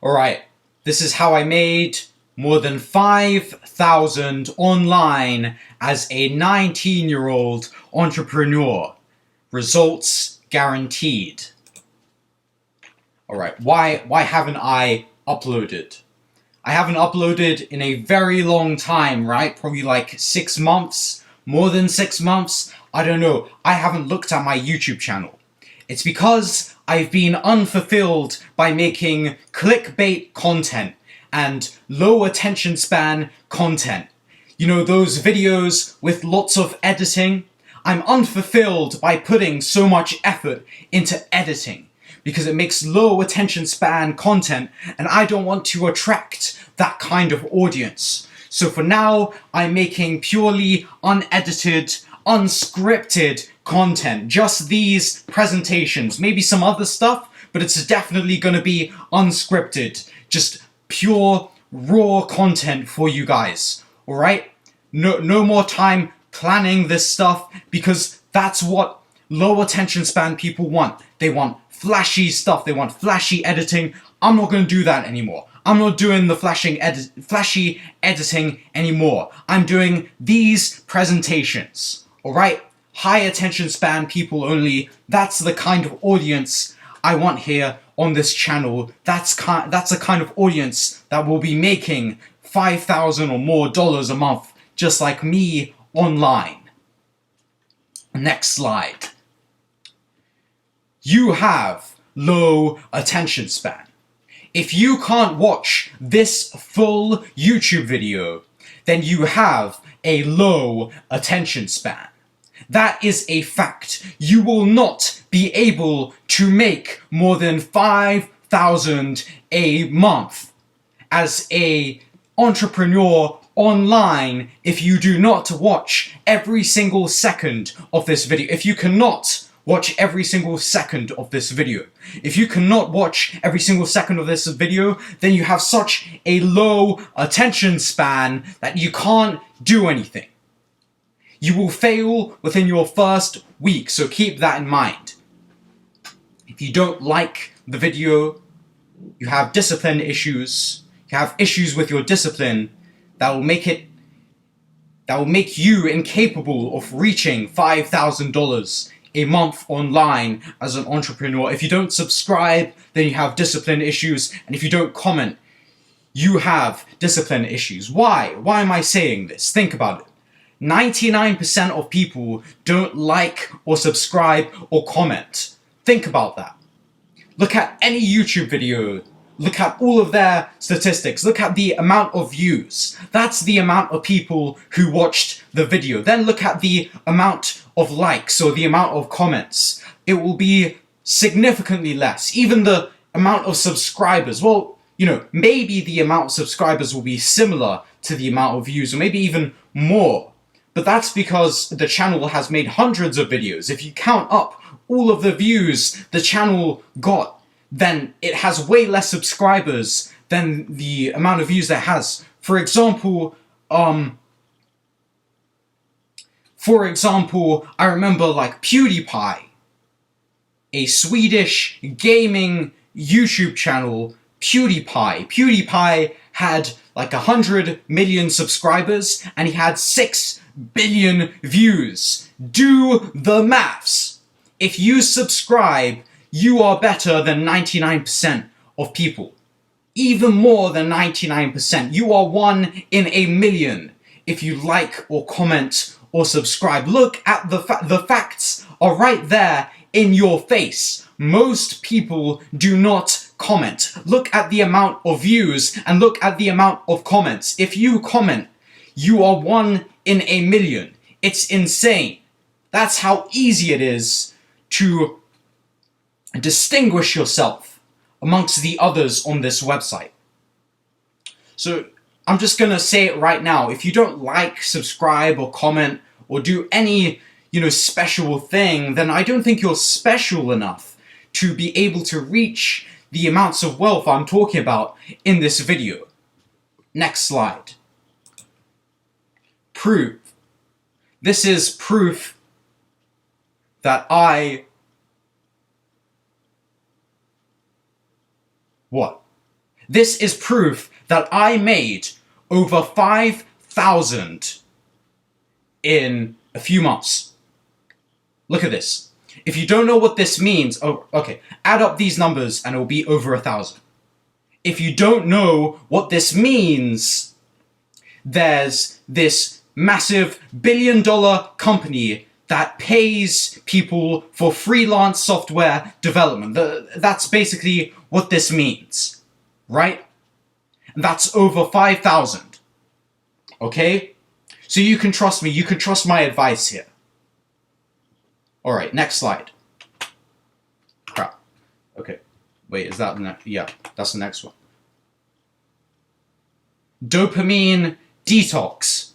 Alright, this is how I made more than 5,000 online as a 19-year-old entrepreneur. Results guaranteed. Alright, why haven't I uploaded? I haven't uploaded in a very long time, right? Probably like 6 months, more than 6 months. I don't know. I haven't looked at my YouTube channel. It's because I've been unfulfilled by making clickbait content and low attention span content. You know, those videos with lots of editing? I'm unfulfilled by putting so much effort into editing because it makes low attention span content and I don't want to attract that kind of audience. So for now, I'm making purely unedited, unscripted content. Just these presentations, maybe some other stuff, but it's definitely going to be unscripted. Just pure, raw content for you guys. Alright? No more time planning this stuff because that's what low attention span people want. They want flashy stuff. They want flashy editing. I'm not going to do that anymore. I'm not doing the flashy editing anymore. I'm doing these presentations. Alright? High attention span people only. That's the kind of audience I want here on this channel. That's the kind of audience that will be making $5,000 or more a month, just like me online. Next slide. You have low attention span. If you can't watch this full YouTube video, then you have a low attention span. That is a fact. You will not be able to make more than 5,000 a month as an entrepreneur online if you do not watch every single second of this video. If you cannot watch every single second of this video. If you cannot watch every single second of this video, then you have such a low attention span that you can't do anything. You will fail within your first week, so keep that in mind. If you don't like the video, you have discipline issues, you have issues with your discipline that will make you incapable of reaching $5,000 a month online as an entrepreneur. If you don't subscribe, then you have discipline issues, and if you don't comment, you have discipline issues. Why? Why am I saying this? Think about it. 99% of people don't like or subscribe or comment. Think about that. Look at any YouTube video. Look at all of their statistics. Look at the amount of views. That's the amount of people who watched the video. Then look at the amount of likes or the amount of comments. It will be significantly less. Even the amount of subscribers. Well, you know, maybe the amount of subscribers will be similar to the amount of views, or maybe even more. But that's because the channel has made hundreds of videos. If you count up all of the views the channel got, then it has way less subscribers than the amount of views that it has. For example, I remember like PewDiePie, a Swedish gaming YouTube channel, PewDiePie had like 100 million subscribers and he had 6 billion views. Do the maths. If you subscribe, you are better than 99% of people. Even more than 99%. You are 1 in a million if you like or comment or subscribe. Look at the facts are right there in your face. Most people do not comment. Look at the amount of views and look at the amount of comments. If you comment, you are 1 in a million. It's insane. That's how easy it is to distinguish yourself amongst the others on this website. So I'm just gonna say it right now. If you don't like, subscribe, or comment, or do any, special thing, then I don't think you're special enough to be able to reach the amounts of wealth I'm talking about in this video. Next slide. Proof. This is proof that This is proof that I made over 5,000 in a few months. Look at this. If you don't know what this means, oh, okay, add up these numbers and it will be over 1,000. If you don't know what this means, there's this massive billion-dollar company that pays people for freelance software development. That's basically what this means, right? And that's over 5,000. Okay? So you can trust me, you can trust my advice here. Alright, next slide. Crap. Okay. Wait, is that the next? Yeah, that's the next one. Dopamine detox.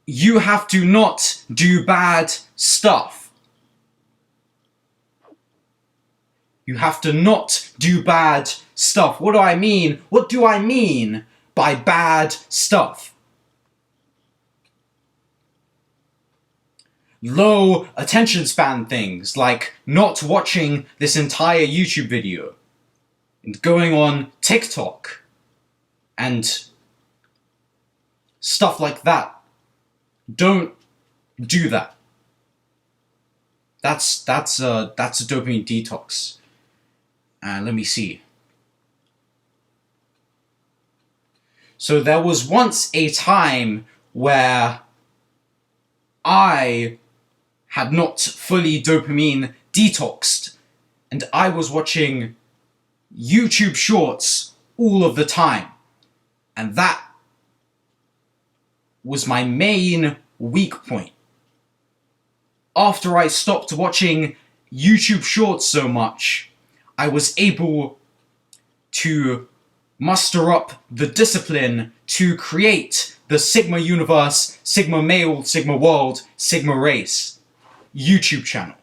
You have to not do bad stuff. You have to not do bad stuff. What do I mean? What do I mean by bad stuff? Low attention span things, like not watching this entire YouTube video and going on TikTok and stuff like that. Don't do that. That's a dopamine detox. Let me see. So there was once a time where I had not fully dopamine detoxed, and I was watching YouTube shorts all of the time, and that was my main weak point. After I stopped watching YouTube shorts so much, I was able to muster up the discipline to create the Sigma Universe, Sigma Male, Sigma World, Sigma Race YouTube channel.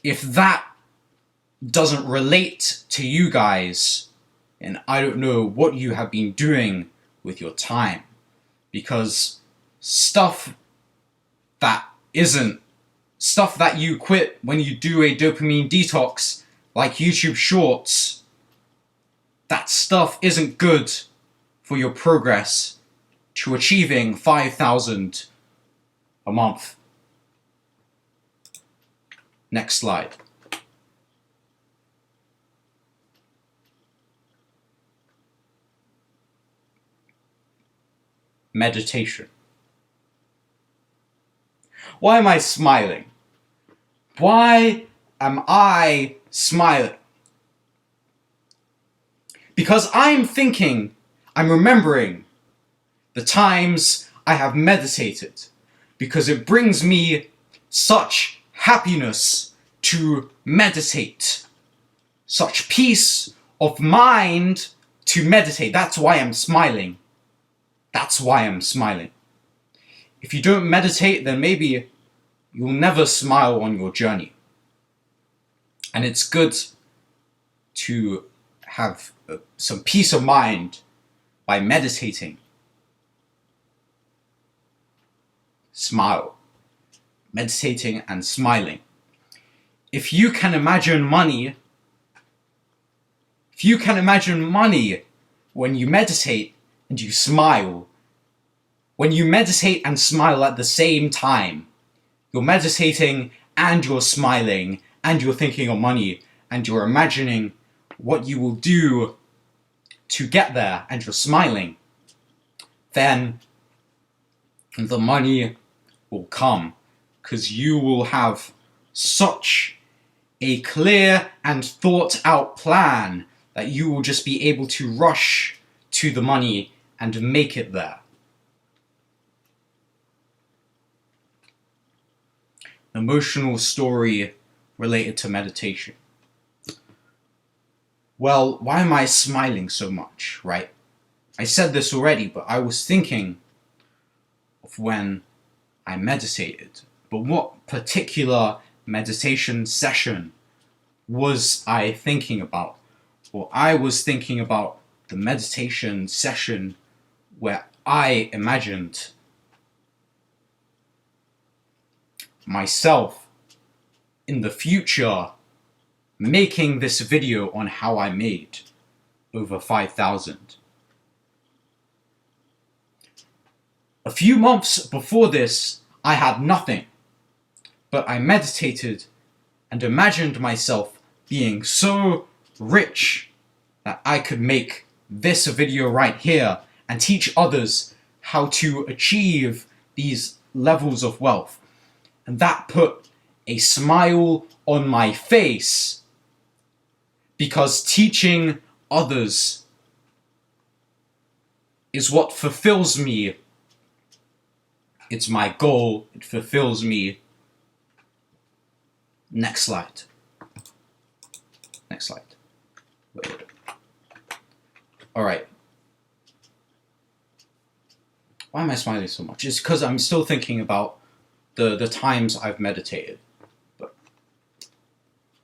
If that doesn't relate to you guys, and I don't know what you have been doing with your time, because stuff that you quit when you do a dopamine detox, like YouTube shorts, that stuff isn't good for your progress to achieving 5,000 a month. Next slide. Meditation. Why am I smiling? Why am I smiling? Because I'm remembering the times I have meditated, because it brings me such happiness to meditate, such peace of mind to meditate. That's why I'm smiling. That's why I'm smiling. If you don't meditate, then maybe you'll never smile on your journey. And it's good to have some peace of mind by meditating. Smile. Meditating and smiling. If you can imagine money, when you meditate and you smile, when you meditate and smile at the same time, you're meditating and you're smiling and you're thinking of money and you're imagining what you will do to get there and you're smiling, then the money will come, because you will have such a clear and thought out plan that you will just be able to rush to the money and make it there. Emotional story related to meditation. Well, why am I smiling so much, right? I said this already, but I was thinking of when I meditated. But what particular meditation session was I thinking about? Well, I was thinking about the meditation session where I imagined myself in the future making this video on how I made over 5,000. A few months before this, I had nothing, but I meditated and imagined myself being so rich that I could make this video right here and teach others how to achieve these levels of wealth. And that put a smile on my face, because teaching others is what fulfills me. It's my goal. It fulfills me. Next slide. Next slide. Wait. All right. Why am I smiling so much? It's because I'm still thinking about the times I've meditated. But,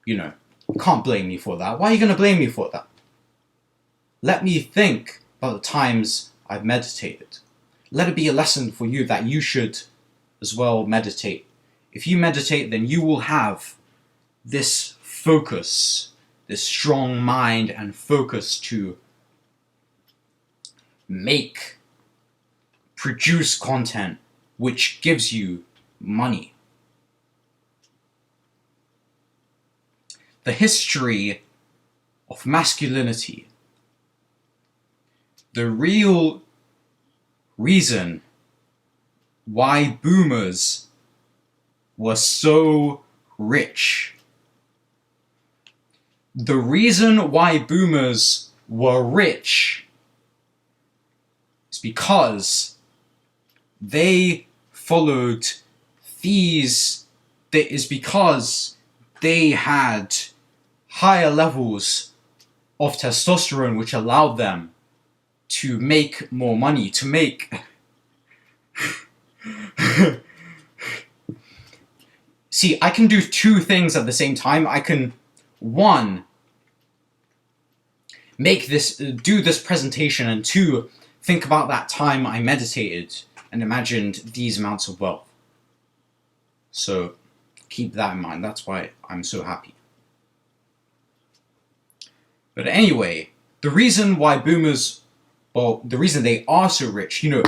you know, you can't blame me for that. Why are you going to blame me for that? Let me think about the times I've meditated. Let it be a lesson for you that you should as well meditate. If you meditate, then you will have this focus, this strong mind and focus to produce content which gives you money. The history of masculinity. The real reason why boomers were so rich. The reason why boomers were rich is because they followed because they had higher levels of testosterone, which allowed them to make more money, to make See, I can do two things at the same time. I can, one, do this presentation, and two, think about that time I meditated and imagined these amounts of wealth. So keep that in mind. That's why I'm so happy. But anyway, the reason why boomers, well, the reason they are so rich, you know,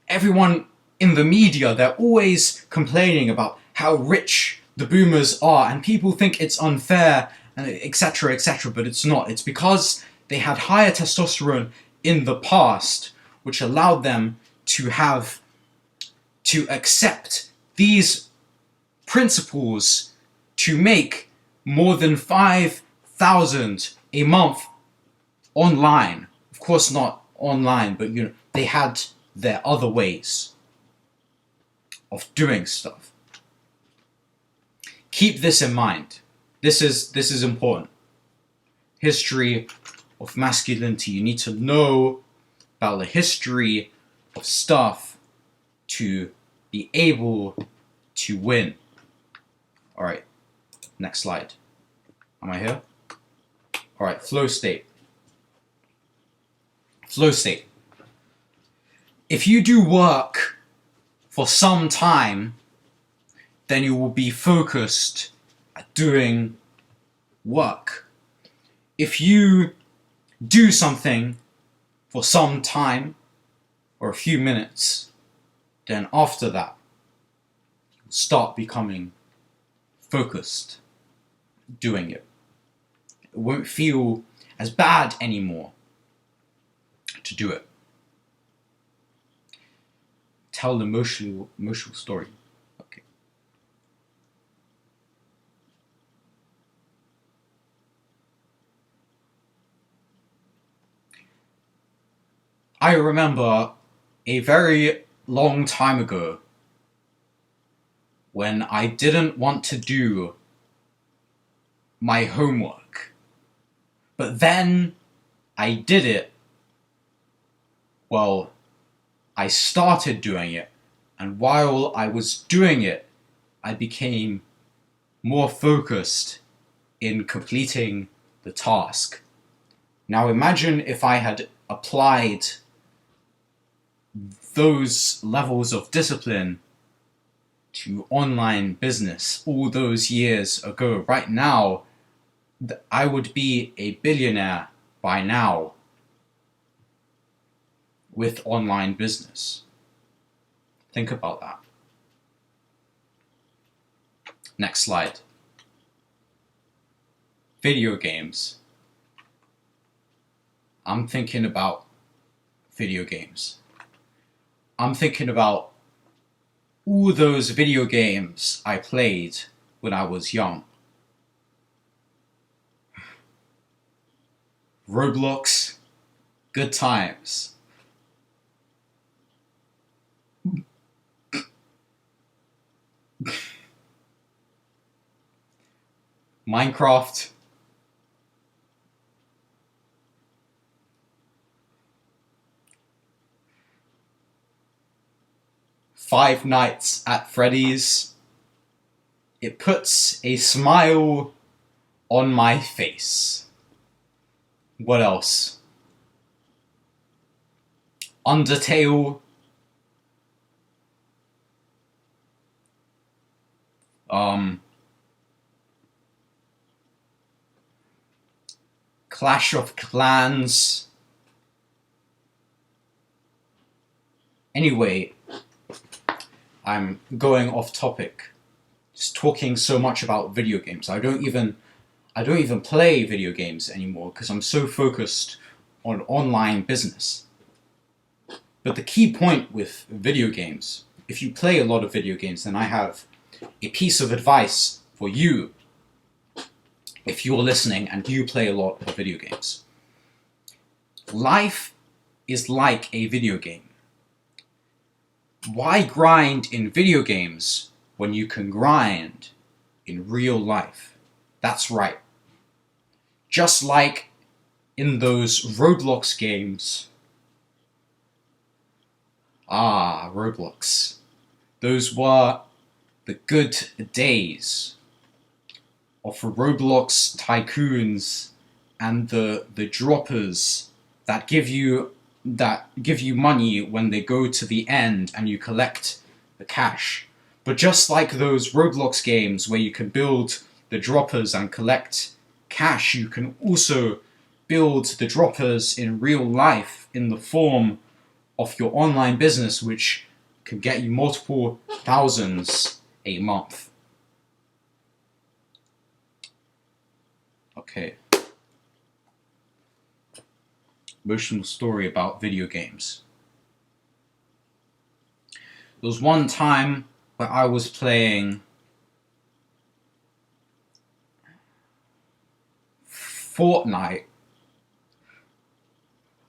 everyone in the media, they're always complaining about how rich the boomers are, and people think it's unfair, etc., etc., but it's not. It's because they had higher testosterone in the past, which allowed them to accept these principles to make more than 5,000 a month online. Of course not online, but you know, they had their other ways of doing stuff. Keep this in mind. This is important. History of masculinity. You need to know about the history of stuff to be able to win. Alright, next slide. Am I here? Alright, flow state. Flow state. If you do work for some time, then you will be focused at doing work. If you do something for some time or a few minutes, then after that, you'll start becoming focused doing it. It won't feel as bad anymore to do it. Tell an emotional story. Okay. I remember a very long time ago when I didn't want to do my homework, but then I did it. Well, I started doing it, and while I was doing it, I became more focused in completing the task. Now imagine if I had applied those levels of discipline to online business all those years ago, right now, I would be a billionaire by now with online business. Think about that. Next slide. Video games. I'm thinking about video games. I'm thinking about all those video games I played when I was young. ROBLOX, good times. Minecraft. Five Nights at Freddy's. It puts a smile on my face. What else? Undertale. Clash of Clans. Anyway, I'm going off topic. Just talking so much about video games. I don't even play video games anymore because I'm so focused on online business. But the key point with video games, if you play a lot of video games, then I have a piece of advice for you. If you're listening and you play a lot of video games. Life is like a video game. Why grind in video games when you can grind in real life? That's right. Just like in those ROBLOX games. Ah, ROBLOX. Those were the good days of ROBLOX tycoons and the droppers that give you money when they go to the end and you collect the cash. But just like those ROBLOX games where you can build the droppers and collect cash, you can also build the droppers in real life in the form of your online business, which can get you multiple thousands a month. Okay. Emotional story about video games. There was one time where I was playing Fortnite.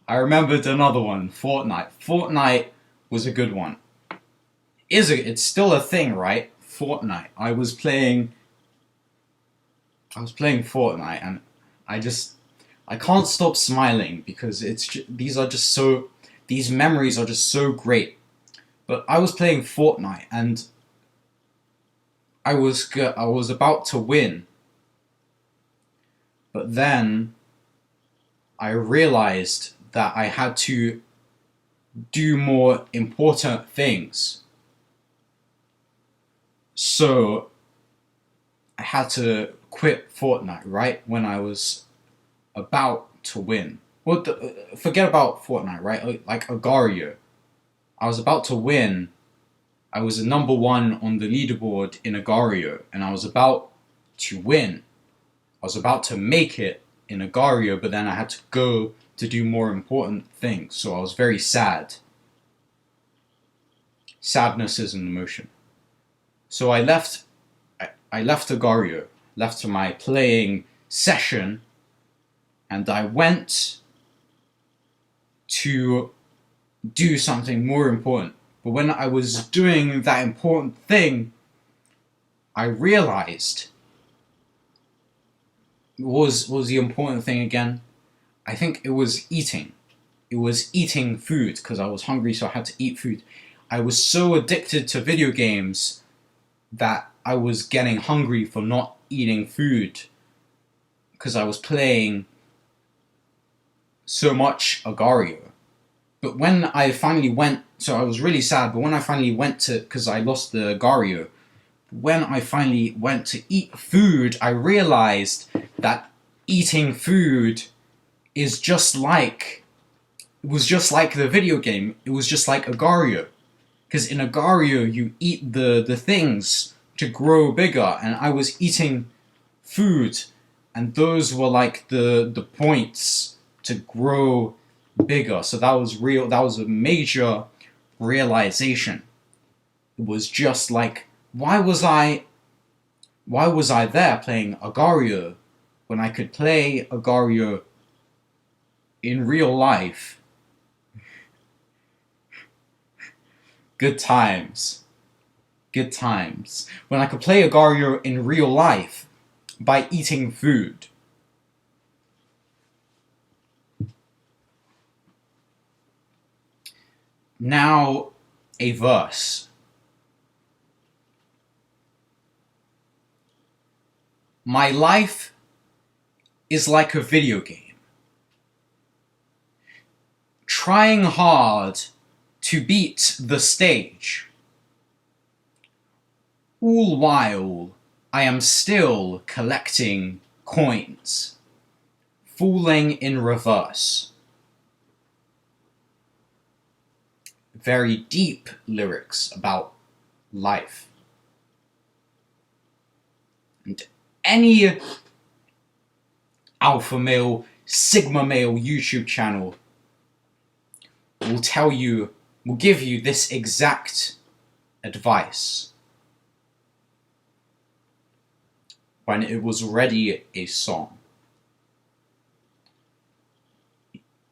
I remembered another one, Fortnite. Fortnite was a good one. It's still a thing, right? Fortnite. I was playing Fortnite, and I can't stop smiling because these memories are just so great. But I was playing Fortnite and I was about to win. But then I realized that I had to do more important things. So I had to quit Fortnite right when I was about to win. Well, forget about Fortnite, right? Like Agario. I was about to win. I was number 1 on the leaderboard in Agario, and I was about to win. I was about to make it in Agario, but then I had to go to do more important things, so I was very sad. Sadness is an emotion. So I left Agario, left my playing session, and I went to do something more important. But when I was doing that important thing, I realized, what was the important thing again? I think it was eating. It was eating food, because I was hungry, so I had to eat food. I was so addicted to video games that I was getting hungry for not eating food, because I was playing so much Agario. But when I finally went, so I was really sad, but when I finally went to, because I lost the Agario, when I finally went to eat food, I realized that eating food is just like, it was just like the video game. It was just like Agario. Because in Agario, you eat the things to grow bigger, and I was eating food, and those were like the points to grow bigger. So that was real. That was a major realization. It was just like, why was I there playing Agario when I could play Agario in real life? Good times. Good times. When I could play Agario in real life by eating food. Now, a verse. My life is like a video game. Trying hard to beat the stage. All while I am still collecting coins, falling in reverse. Very deep lyrics about life. And any alpha male, sigma male YouTube channel will give you this exact advice when it was already a song.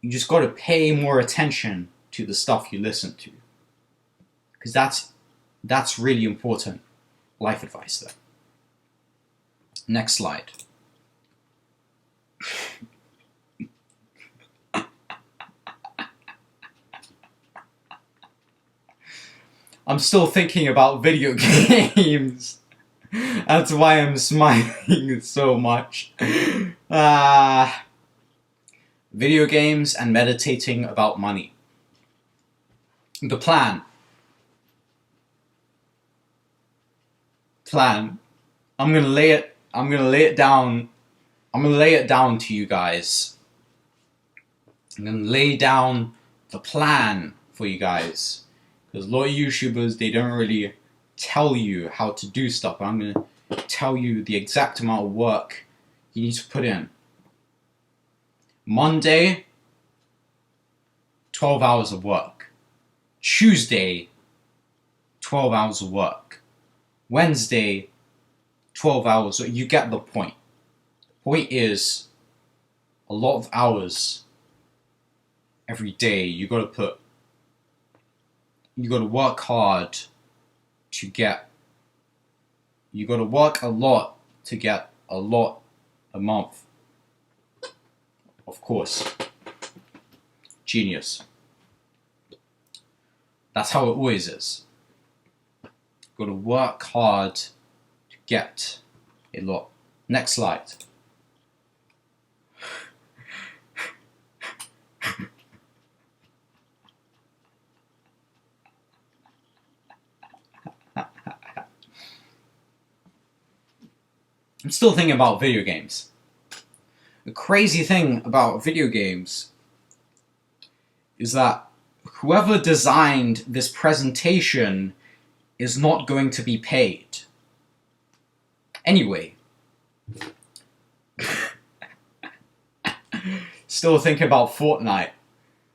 You just got to pay more attention to the stuff you listen to, because that's really important life advice there. Next slide. I'm still thinking about video games. That's why I'm smiling so much. Video games and meditating about money. The plan. I'm gonna lay it down to you guys. I'm gonna lay down the plan for you guys. Because a lot of YouTubers, they don't really tell you how to do stuff. I'm going to tell you the exact amount of work you need to put in. Monday, 12 hours of work. Tuesday, 12 hours of work. Wednesday, 12 hours. You get the point. The point is, a lot of hours every day you got to work hard to get, you got to work a lot to get a lot a month. Of course. Genius. That's how it always is. Got to work hard to get a lot. Next slide. I'm still thinking about video games. The crazy thing about video games is that whoever designed this presentation is not going to be paid. Anyway. Still thinking about Fortnite.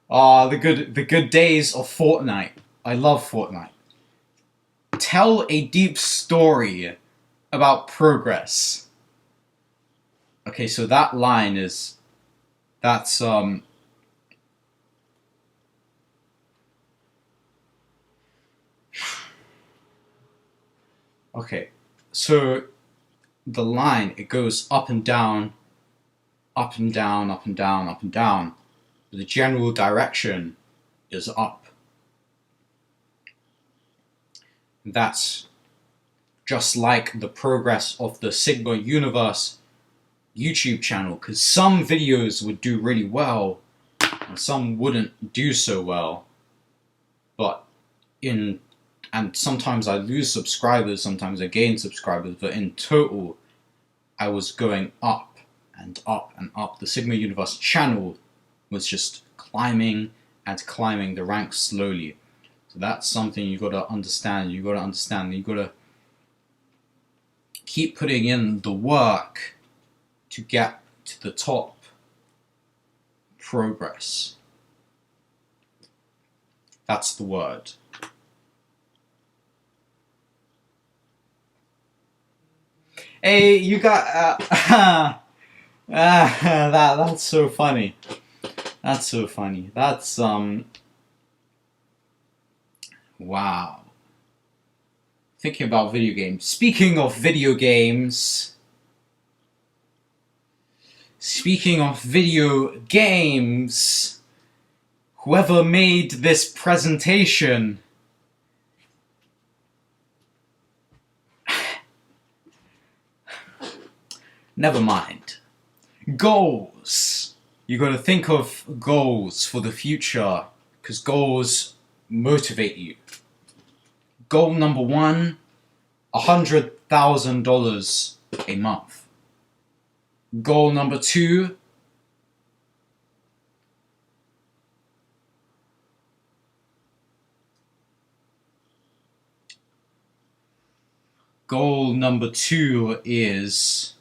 The good days of Fortnite. I love Fortnite. Tell a deep story about progress. Okay, so that line is, that's okay, so the line, it goes up and down, up and down, up and down, up and down. But the general direction is up. That's just like the progress of the Sigma Universe YouTube channel, because some videos would do really well and some wouldn't do so well. But in and sometimes I lose subscribers, sometimes I gain subscribers, but in total, I was going up and up and up. The Sigma Universe channel was just climbing and climbing the ranks slowly. So that's something you gotta understand. You gotta keep putting in the work to get to the top progress. That's the word. Hey, you got that's so funny. That's so funny. That's wow. Thinking about video games. Speaking of video games, whoever made this presentation, never mind. Goals. You gotta think of goals for the future, because goals motivate you. Goal number 1, $100,000 a month. Goal number 2, is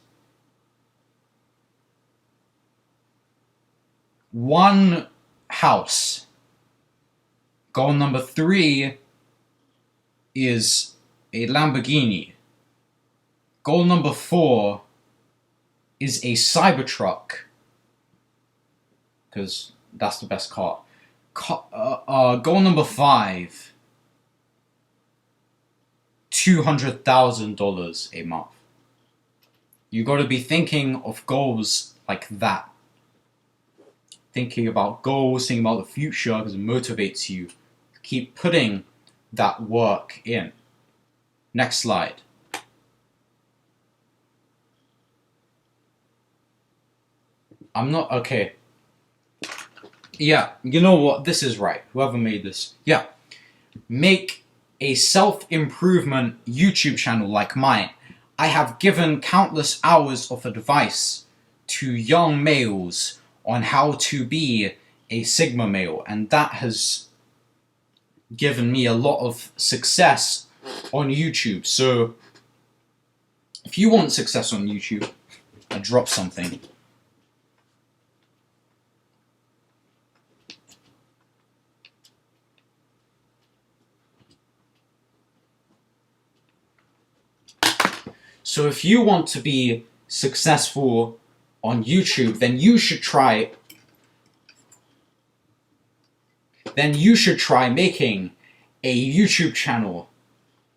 1 house. Goal number 3 is a Lamborghini. Goal number 4 is a Cybertruck, because that's the best car. Goal number 5, $200,000 a month. You got to be thinking of goals like that. Thinking about goals, thinking about the future, because it motivates you. Keep putting that work in. Next slide. I'm not okay. Yeah, you know what? This is right. Whoever made this. Yeah. Make a self-improvement YouTube channel like mine. I have given countless hours of advice to young males on how to be a Sigma male, and that has given me a lot of success on YouTube. So if you want success on YouTube, I drop something. So if you want to be successful on YouTube, then you should try making a YouTube channel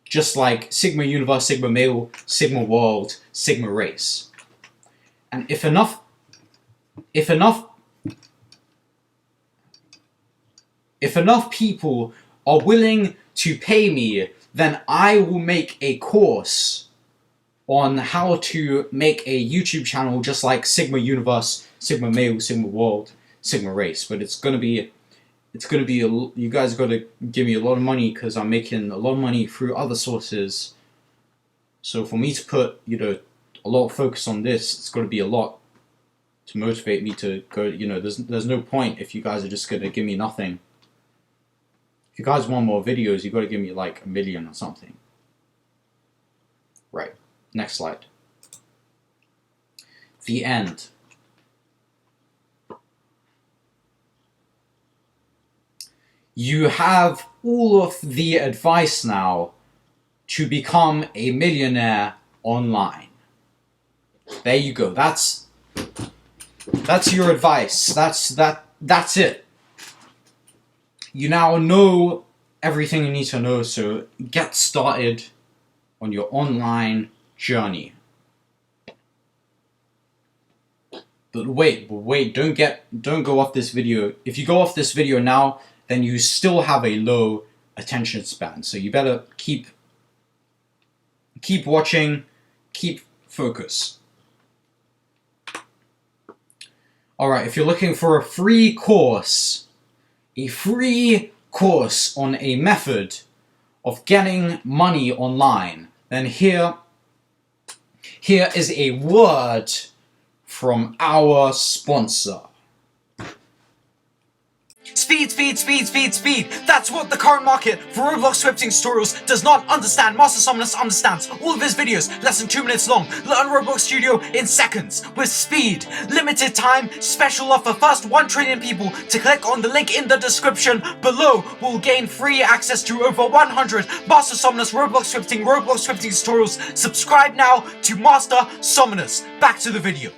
just like Sigma Universe, Sigma Male, Sigma World, Sigma Race. And if enough people are willing to pay me, then I will make a course on how to make a YouTube channel just like Sigma Universe, Sigma Male, Sigma World, Sigma Race. But it's gonna be you guys gotta give me a lot of money, because I'm making a lot of money through other sources. So for me to put, you know, a lot of focus on this, it's gotta be a lot to motivate me to go. You know, there's no point if you guys are just gonna give me nothing. If you guys want more videos, you gotta give me like 1 million or something. Right. Next slide. The end. You have all of the advice now to become a millionaire online. There you go. That's your advice. That's it. You now know everything you need to know, so get started on your online journey. But wait, don't go off this video. If you go off this video now, then you still have a low attention span. So you better keep watching, keep focus. Alright, if you're looking for a free course on a method of getting money online, then here is a word from our sponsor. Speed, speed, speed, speed, speed. That's what the current market for Roblox scripting tutorials does not understand. Master SOMINUS understands. All of his videos, less than 2 minutes long. Learn Roblox Studio in seconds with speed. Limited time, special offer. First 1 trillion people to click on the link in the description below will gain free access to over 100 Master SOMINUS Roblox scripting tutorials. Subscribe now to Master SOMINUS. Back to the video.